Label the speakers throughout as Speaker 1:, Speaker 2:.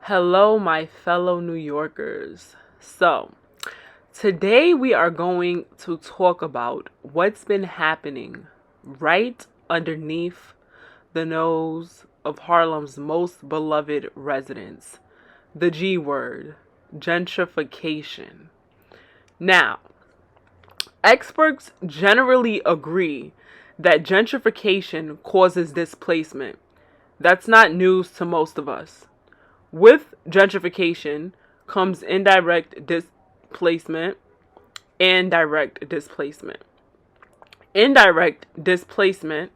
Speaker 1: Hello, my fellow New Yorkers. Today we are going to talk about what's been happening right underneath the nose of Harlem's most beloved residents. The G word, gentrification. Now, experts generally agree that gentrification causes displacement. That's not news to most of us. With gentrification comes indirect displacement and direct displacement. Indirect displacement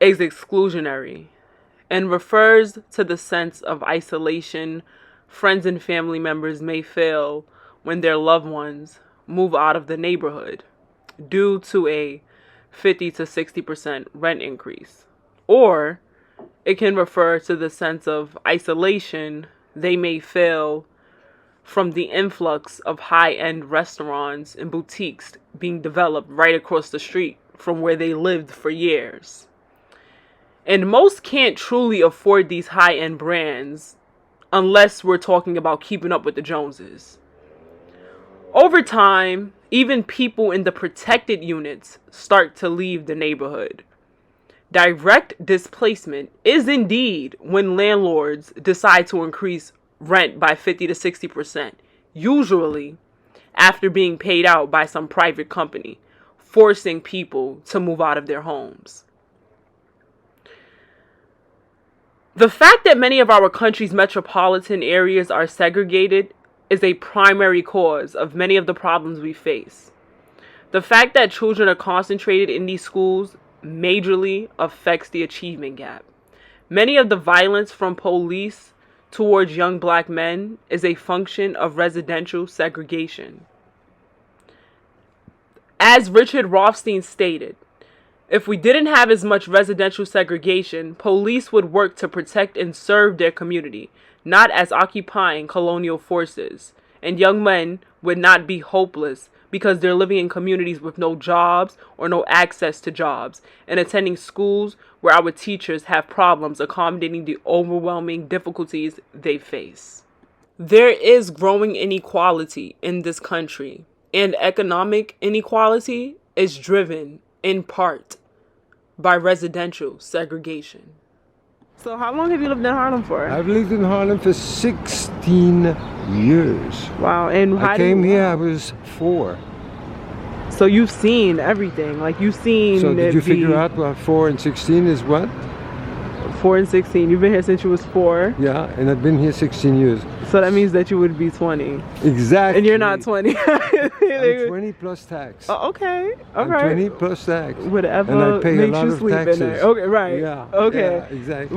Speaker 1: is exclusionary and refers to the sense of isolation friends and family members may feel when their loved ones move out of the neighborhood due to a 50 to 60% rent increase. Or it can refer to the sense of isolation they may feel from the influx of high-end restaurants and boutiques being developed right across the street from where they lived for years. And most can't truly afford these high-end brands unless we're talking about keeping up with the Joneses. Over time, even people in the protected units start to leave the neighborhood. Direct displacement is indeed when landlords decide to increase rent by 50 to 60%, usually after being paid out by some private company, forcing people to move out of their homes. The fact that many of our country's metropolitan areas are segregated is a primary cause of many of the problems we face. The fact that children are concentrated in these schools majorly affects the achievement gap. Many of the violence from police towards young black men is a function of residential segregation. As Richard Rothstein stated, if we didn't have as much residential segregation, police would work to protect and serve their community, not as occupying colonial forces, and young men would not be hopeless because they're living in communities with no jobs or no access to jobs, and attending schools where our teachers have problems accommodating the overwhelming difficulties they face. There is growing inequality in this country, and economic inequality is driven, in part, by residential segregation. So how long have you lived in Harlem for?
Speaker 2: I've lived in Harlem for 16 years.
Speaker 1: Wow, and
Speaker 2: I came here, I was 4.
Speaker 1: So you've seen everything, like you've seen.
Speaker 2: So did you figure out what 4 and 16 is what?
Speaker 1: 4 and 16. You've been here since you was 4.
Speaker 2: Yeah, and I've been here 16 years.
Speaker 1: So that means that you would be 20.
Speaker 2: Exactly.
Speaker 1: And you're not 20.
Speaker 2: I'm 20 plus tax.
Speaker 1: Oh, okay. All
Speaker 2: I'm
Speaker 1: right.
Speaker 2: 20 plus tax.
Speaker 1: Whatever
Speaker 2: and I pay
Speaker 1: makes
Speaker 2: a lot
Speaker 1: you
Speaker 2: of
Speaker 1: sleep
Speaker 2: taxes.
Speaker 1: in there. Okay, right.
Speaker 2: Yeah.
Speaker 1: Okay.
Speaker 2: Yeah, exactly.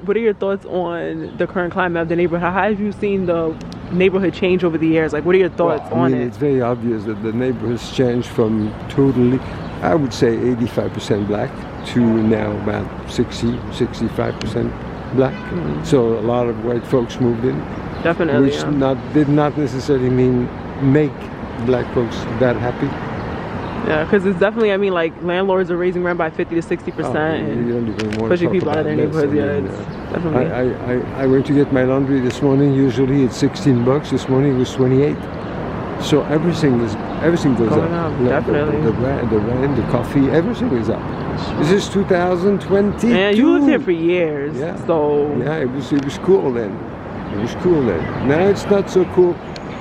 Speaker 1: What are your thoughts on the current climate of the neighborhood? How have you seen the neighborhood change over the years? Like, what are your thoughts on it?
Speaker 2: It's very obvious that the neighborhood's changed from totally, I would say 85% black to now about 65% black. Mm-hmm. So a lot of white folks moved in.
Speaker 1: Definitely.
Speaker 2: Which did not necessarily mean make black folks that happy.
Speaker 1: Yeah, because it's definitely, I mean, like, landlords are raising rent by 50 to 60% and pushing people out of their neighborhoods. Yeah, it's definitely.
Speaker 2: I went to get my laundry this morning. Usually it's $16. This morning it was 28. So everything goes up.
Speaker 1: Definitely.
Speaker 2: The rent, the coffee, everything is up. This is 2022.
Speaker 1: And you lived here for years.
Speaker 2: Yeah.
Speaker 1: So.
Speaker 2: Yeah, it was cool then. It was cool then. Now it's not so cool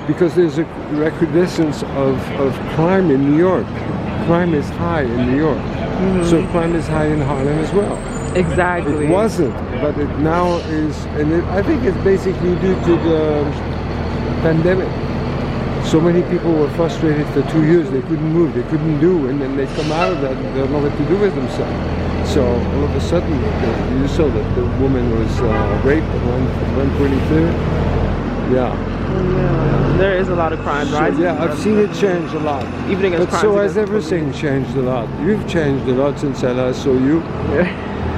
Speaker 2: because there's a recrudescence of crime in New York. Crime is high in New York. Mm-hmm. So crime is high in Harlem as well.
Speaker 1: Exactly.
Speaker 2: It wasn't, but it now is, and I think it's basically due to the pandemic. So many people were frustrated for 2 years. They couldn't move, they couldn't do, and then they come out of that and they don't know what to do with themselves. So all of a sudden, you saw that the woman was raped at 123rd. Yeah.
Speaker 1: Yeah, there is a lot of crime rising.
Speaker 2: So, yeah, I've seen it change a lot.
Speaker 1: Even against
Speaker 2: but so has everything changed a lot. You've changed a lot since I last saw you.
Speaker 1: Yeah.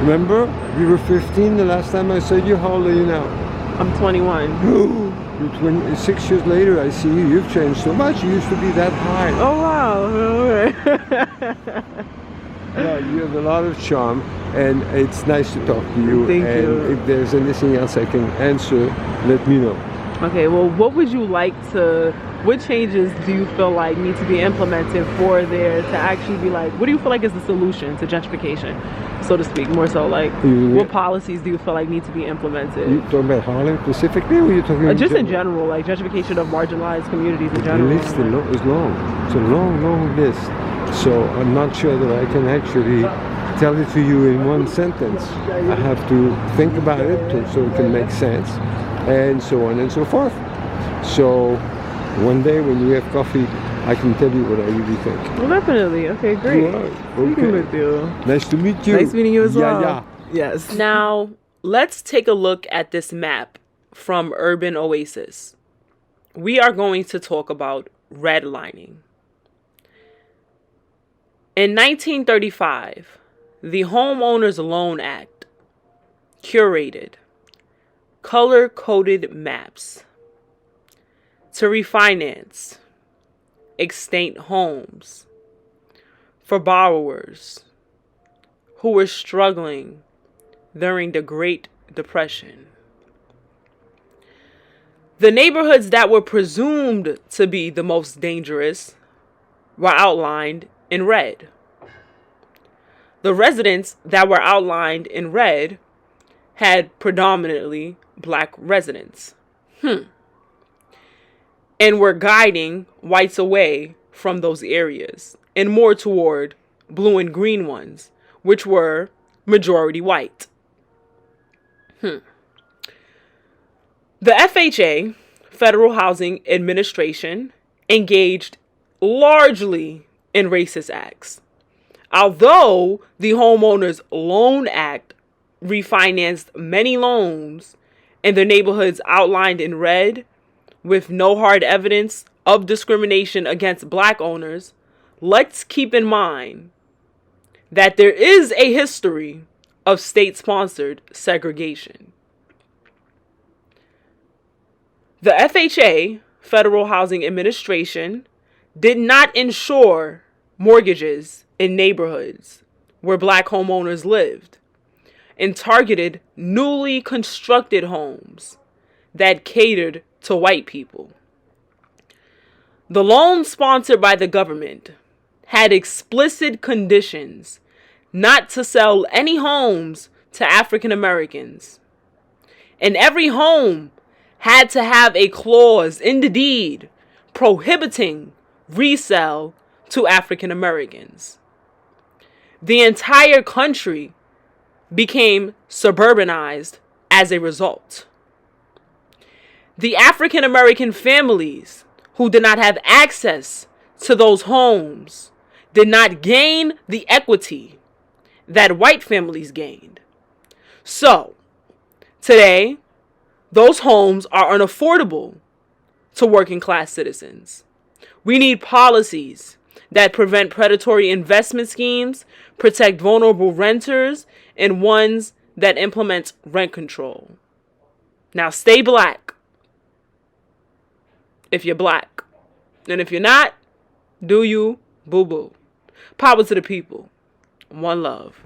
Speaker 2: Remember, we were 15 the last time I saw you. How old are you now?
Speaker 1: I'm 21.
Speaker 2: 6 years later, I see you. You've changed so much. You used to be that high.
Speaker 1: Oh wow!
Speaker 2: No, you have a lot of charm, and it's nice to talk to you.
Speaker 1: Thank
Speaker 2: and
Speaker 1: you.
Speaker 2: if there's anything else I can answer, let me know.
Speaker 1: Okay, well, what changes do you feel like need to be implemented for there to actually be like, what do you feel like is the solution to gentrification, so to speak? More so like, what policies do you feel like need to be implemented?
Speaker 2: You talking about Harlem specifically, or you talking
Speaker 1: just in general, like gentrification of marginalized communities in general?
Speaker 2: The list is long. It's a long, long list. So I'm not sure that I can actually tell it to you in one sentence. I have to think about it so it can make sense, and so on and so forth. So one day when we have coffee, I can tell you what I really think.
Speaker 1: Well, definitely. Okay, great.
Speaker 2: Okay.
Speaker 1: With you.
Speaker 2: Nice to meet you.
Speaker 1: Nice meeting you as well.
Speaker 2: Yeah.
Speaker 1: Yes. Now, let's take a look at this map from Urban Oasis. We are going to talk about redlining. In 1935, the Homeowners Loan Act curated color-coded maps to refinance extant homes for borrowers who were struggling during the Great Depression. The neighborhoods that were presumed to be the most dangerous were outlined in red. The residents that were outlined in red had predominantly black residents. And were guiding whites away from those areas and more toward blue and green ones, which were majority white. The FHA, Federal Housing Administration, engaged largely in racist acts. Although the Homeowners Loan Act refinanced many loans in the neighborhoods outlined in red with no hard evidence of discrimination against black owners, let's keep in mind that there is a history of state-sponsored segregation. The FHA, Federal Housing Administration, did not insure mortgages in neighborhoods where black homeowners lived and targeted newly constructed homes that catered to white people. The loan sponsored by the government had explicit conditions not to sell any homes to African Americans. And every home had to have a clause in the deed prohibiting resale to African Americans. The entire country became suburbanized as a result. The African American families who did not have access to those homes did not gain the equity that white families gained. So, today, those homes are unaffordable to working class citizens. We need policies that prevent predatory investment schemes, protect vulnerable renters, and ones that implement rent control. Now, stay black if you're black. And if you're not, do you boo-boo. Power to the people. One love.